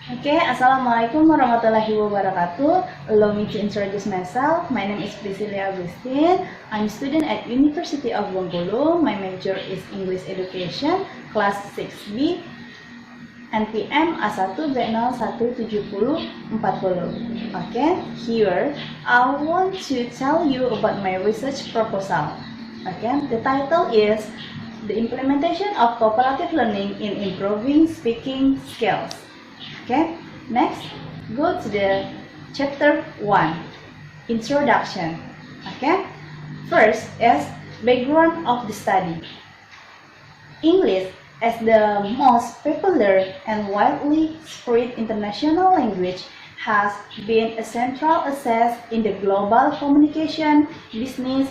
Okay, Assalamualaikum warahmatullahi wabarakatuh. Allow me to introduce myself. My name is Priscilia Agustin. I'm a student at University of Bengkulu. My major is English Education, class 6B, NPM A1 B017040. Okay, here I want to tell you about my research proposal. Okay, the title is The Implementation of Cooperative Learning in Improving Speaking Skills. Okay, next, go to the chapter 1, Introduction. Okay, first is background of the study. English, as the most popular and widely spread international language, has been a central asset in the global communication, business,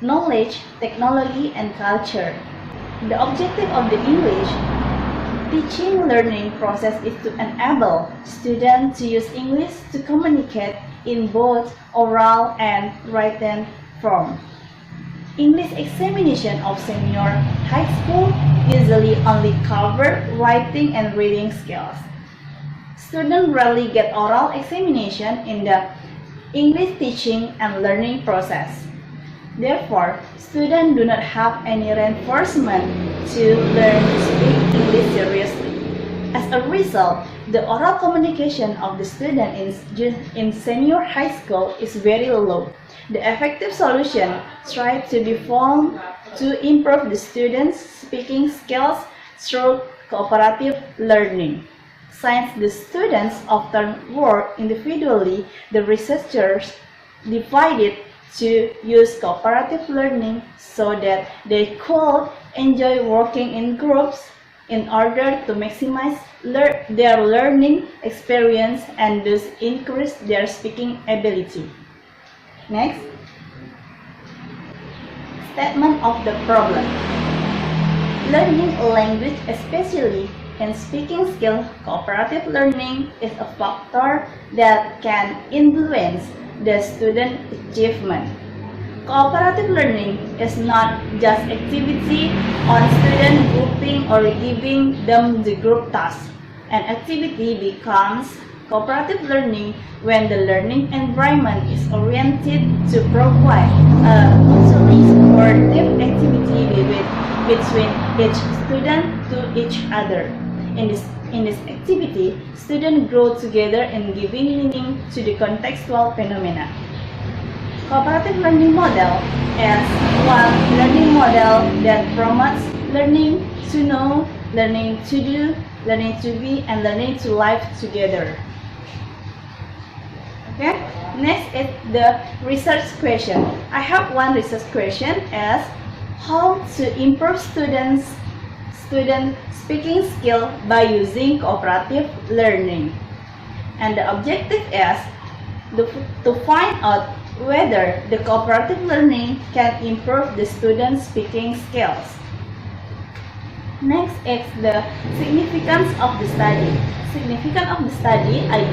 knowledge, technology, and culture. The objective of the English teaching learning process is to enable students to use English to communicate in both oral and written form. English examination of senior high school usually only cover writing and reading skills. Students rarely get oral examination in the English teaching and learning process. Therefore, students do not have any reinforcement to learn to speak English seriously. As a result, the oral communication of the student in senior high school is very low. The effective solution tries to be found to improve the students' speaking skills through cooperative learning. Since the students often work individually, the researchers divided to use cooperative learning so that they could enjoy working in groups in order to maximize their learning experience and thus increase their speaking ability. Next, statement of the problem. Learning a language, especially in speaking skill, cooperative learning is a factor that can influence the student achievement. Cooperative learning is not just activity on student grouping or giving them the group task. An activity becomes cooperative learning when the learning environment is oriented to provide a mutually supportive activity between each student to each other. In this activity, students grow together in giving meaning to the contextual phenomena. Cooperative learning model is one learning model that promotes learning to know, learning to do, learning to be, and learning to live together. Okay, next is the research question. I have one research question as how to improve student speaking skill by using cooperative learning. And the objective is to find out whether the cooperative learning can improve the student's speaking skills. Next is the significance of the study. Significance of the study, I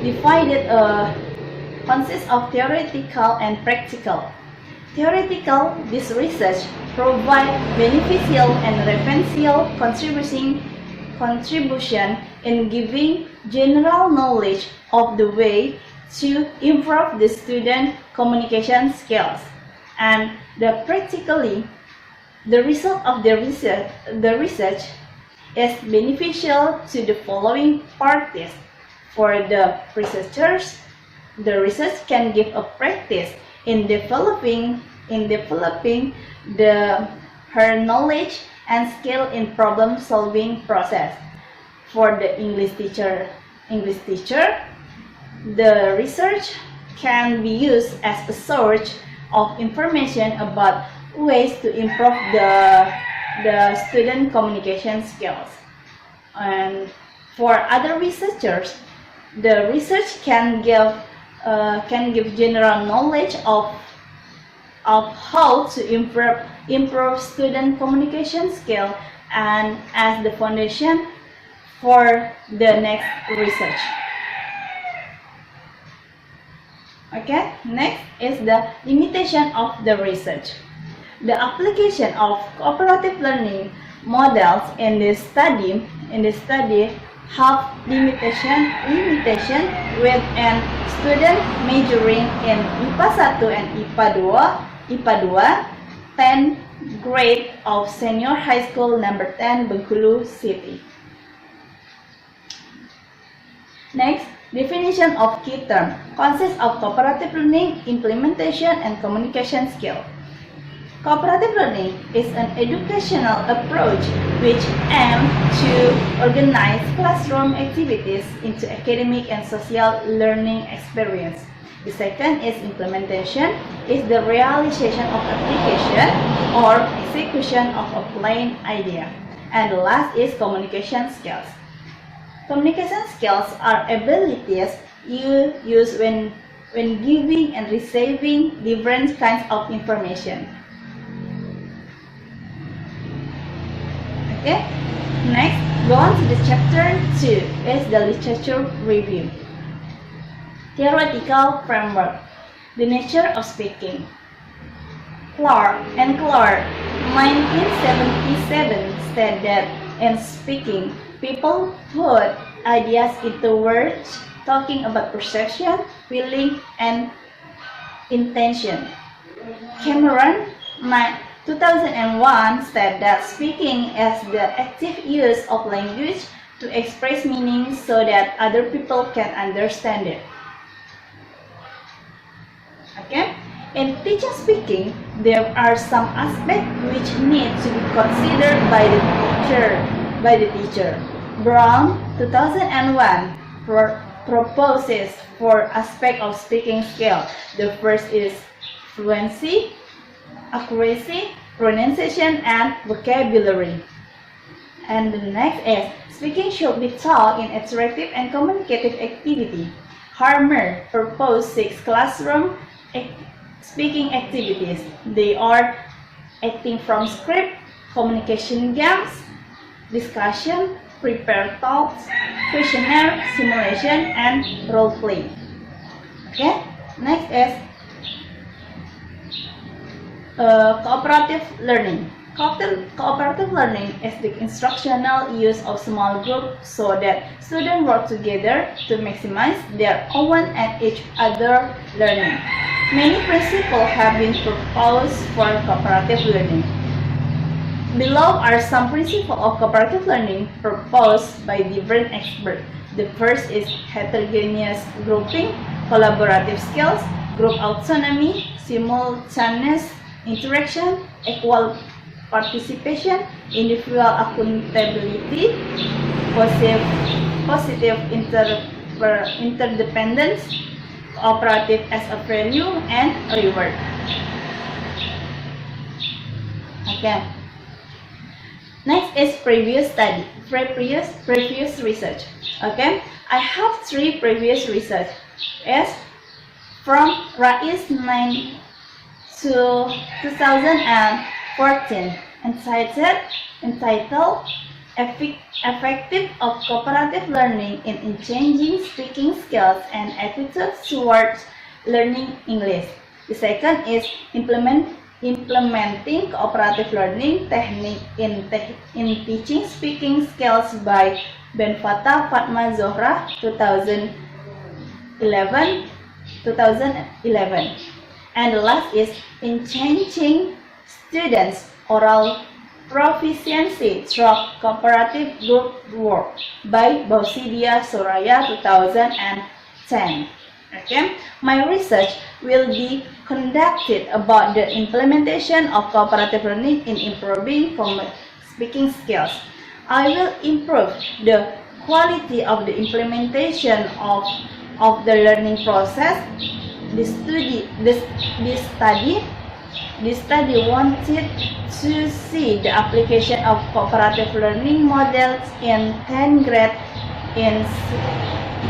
divided consists of theoretical and practical. Theoretical, this research provides beneficial and referential contribution in giving general knowledge of the way to improve the student communication skills. And practically, the result of the research is beneficial to the following parties. For the researchers, the research can give a practice in developing her knowledge and skill in problem-solving process. For the English teacher, the research can be used as a source of information about ways to improve the student communication skills. And for other researchers, the research can give general knowledge of how to improve student communication skill and as the foundation for the next research. Okay, next is the limitation of the research. The application of cooperative learning models in this study have limitation with an student majoring in IPA 1 and IPA 2 10th grade of Senior High School number 10 Bengkulu City. Next, definition of key term consists of cooperative learning, implementation, and communication skill. Cooperative learning is an educational approach which aims to organize classroom activities into academic and social learning experience. The second is implementation, is the realization of application or execution of a planned idea. And the last is communication skills. Communication skills are abilities you use when giving and receiving different kinds of information. Okay, next, go on to the chapter 2, is the literature review. Theoretical framework, the nature of speaking. Clark, 1977, said that in speaking, people put ideas into words, talking about perception, feeling, and intention. Cameron, 2001, said that speaking is the active use of language to express meaning so that other people can understand it. Okay? In teacher speaking, there are some aspects which need to be considered by the teacher. Brown, 2001, proposes 4 aspects of speaking skill. The first is fluency, accuracy, pronunciation, and vocabulary. And the next is speaking should be taught in interactive and communicative activity. Harmer proposed 6 classroom speaking activities. They are acting from script, communication games, discussion, prepared talks, questionnaire, simulation, and role play. Okay, next is cooperative learning. Cooperative learning is the instructional use of small groups so that students work together to maximize their own and each other learning. Many principles have been proposed for cooperative learning. Below are some principles of cooperative learning proposed by different experts. The first is heterogeneous grouping, collaborative skills, group autonomy, simultaneous interaction, equal participation, individual accountability, positive interdependence, cooperative as a value, and reward. Okay. Next is previous research. Okay, I have 3 previous research. As from Rais 9 to 2014, entitled Effective of Cooperative Learning in Changing Speaking Skills and Attitudes Towards Learning English. The second is Implementing Cooperative Learning Technique in Teaching Speaking Skills by Benfata Fatma Zohra 2011. And the last is In Changing Students' Oral Proficiency Through Cooperative Group Work by Bausidia Soraya 2010. Okay, my research will be conducted about the implementation of cooperative learning in improving speaking skills. I will improve the quality of the implementation of the learning process. This study wanted to see the application of cooperative learning models in 10th grade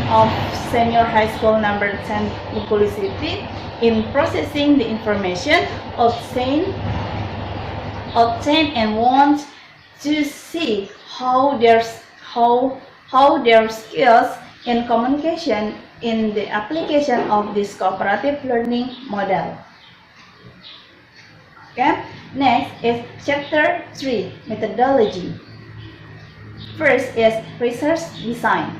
of Senior High School number 10 Bengkulu City in processing the information obtained and want to see how their skills in communication in the application of this cooperative learning model. Okay, Next is Chapter 3, Methodology. First is Research Design.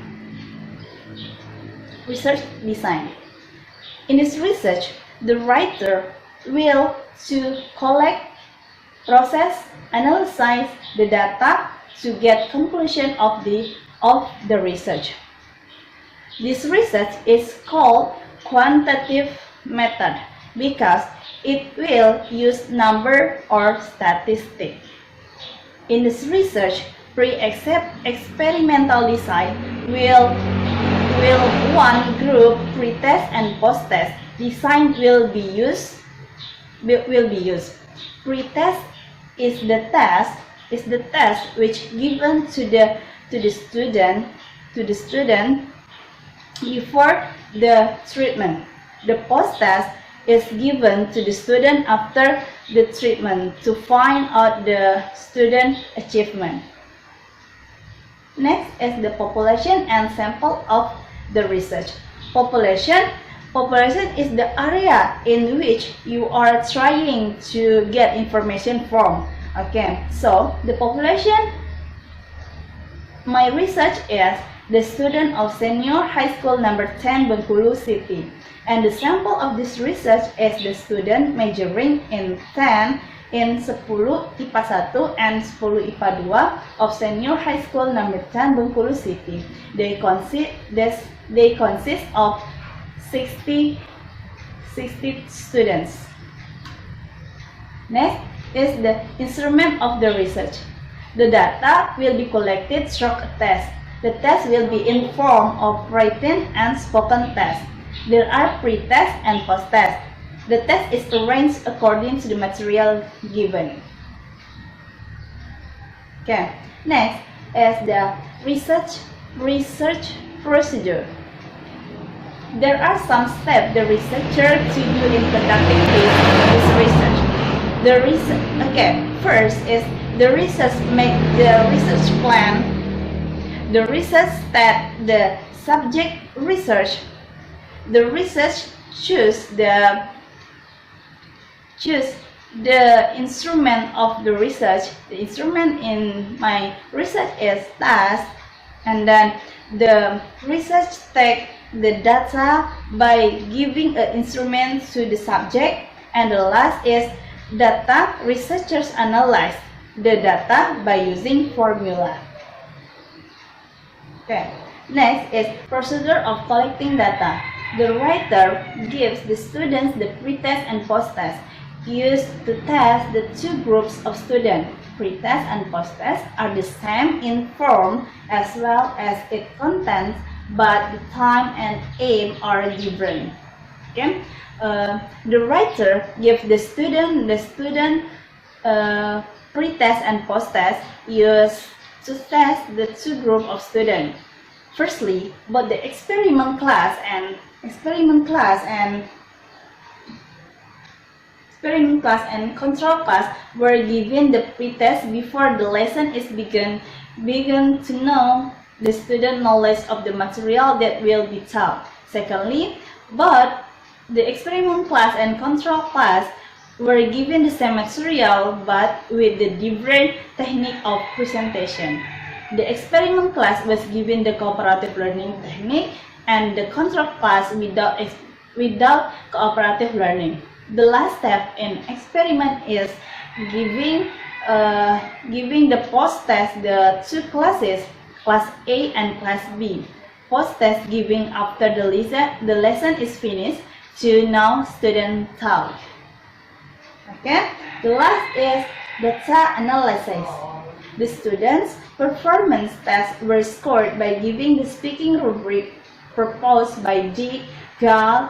Research Design. In this research, the writer will to collect, process, analyze the data to get conclusion of the research. This research is called quantitative method because it will use number or statistic. In this research, pre-experimental design will one group pre-test and post-test design will be used. Pre-test is the test which given to the student before the treatment. The post-test is given to the student after the treatment to find out the student achievement. Next is the population and sample of the research. Population is the area in which you are trying to get information from. Okay, so the population, my research is the student of senior high school number 10 Bengkulu City. And the sample of this research is the student majoring in 10 in 10 IPA 1 and 10 IPA 2 of senior high school number 10 Bengkulu City. They consist of 60 students. Next is the instrument of the research. The data will be collected through a test. The test will be in form of written and spoken test. There are pre-test and post-test. The test is arranged according to the material given. Okay. Next is the research procedure. There are some steps the researcher to do in conducting this research. First is the research make the research plan. The research stat the subject research. The research choose the instrument of the research. The instrument in my research is task, and then the research take the data by giving an instrument to the subject, and the last is data. Researchers analyze the data by using formula. Okay. Next is procedure of collecting data. The writer gives the students the pre-test and post-test used to test the two groups of students. Pre-test and post-test are the same in form as well as its contents, but the time and aim are different. Okay? The writer gives the student pre-test and post-test used to test the two groups of students. Firstly, both the experiment class and control class were given the pre-test before the lesson is begun to know the student knowledge of the material that will be taught. Secondly, both the experiment class and control class were given the same material but with the different technique of presentation. The experiment class was given the cooperative learning technique and the control class without cooperative learning. The last step in experiment is giving the post-test the two classes, class A and class B. Post-test giving after the lesson is finished to know student taught. Okay. The last is data analysis. The students' performance tests were scored by giving the speaking rubric proposed by D. Gall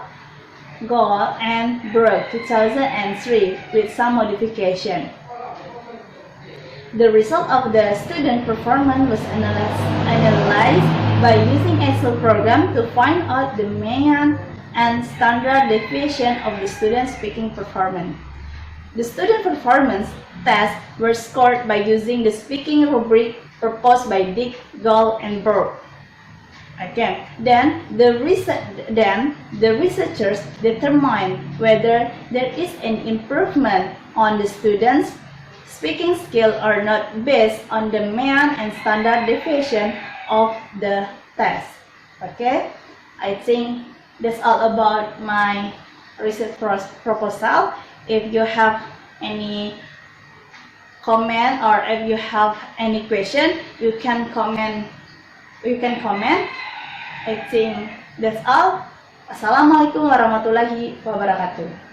and Brook 2003 with some modification. The result of the student performance was analyzed by using Excel program to find out the mean and standard deviation of the student speaking performance. The student performance tests were scored by using the speaking rubric proposed by Dick, Gall, and Brook. Okay. Then the researchers determine whether there is an improvement on the students' speaking skill are not based on the mean and standard deviation of the test. Okay, I think that's all about my research proposal. If you have any comment or if you have any question, you can comment. I think that's all. Assalamualaikum warahmatullahi wabarakatuh.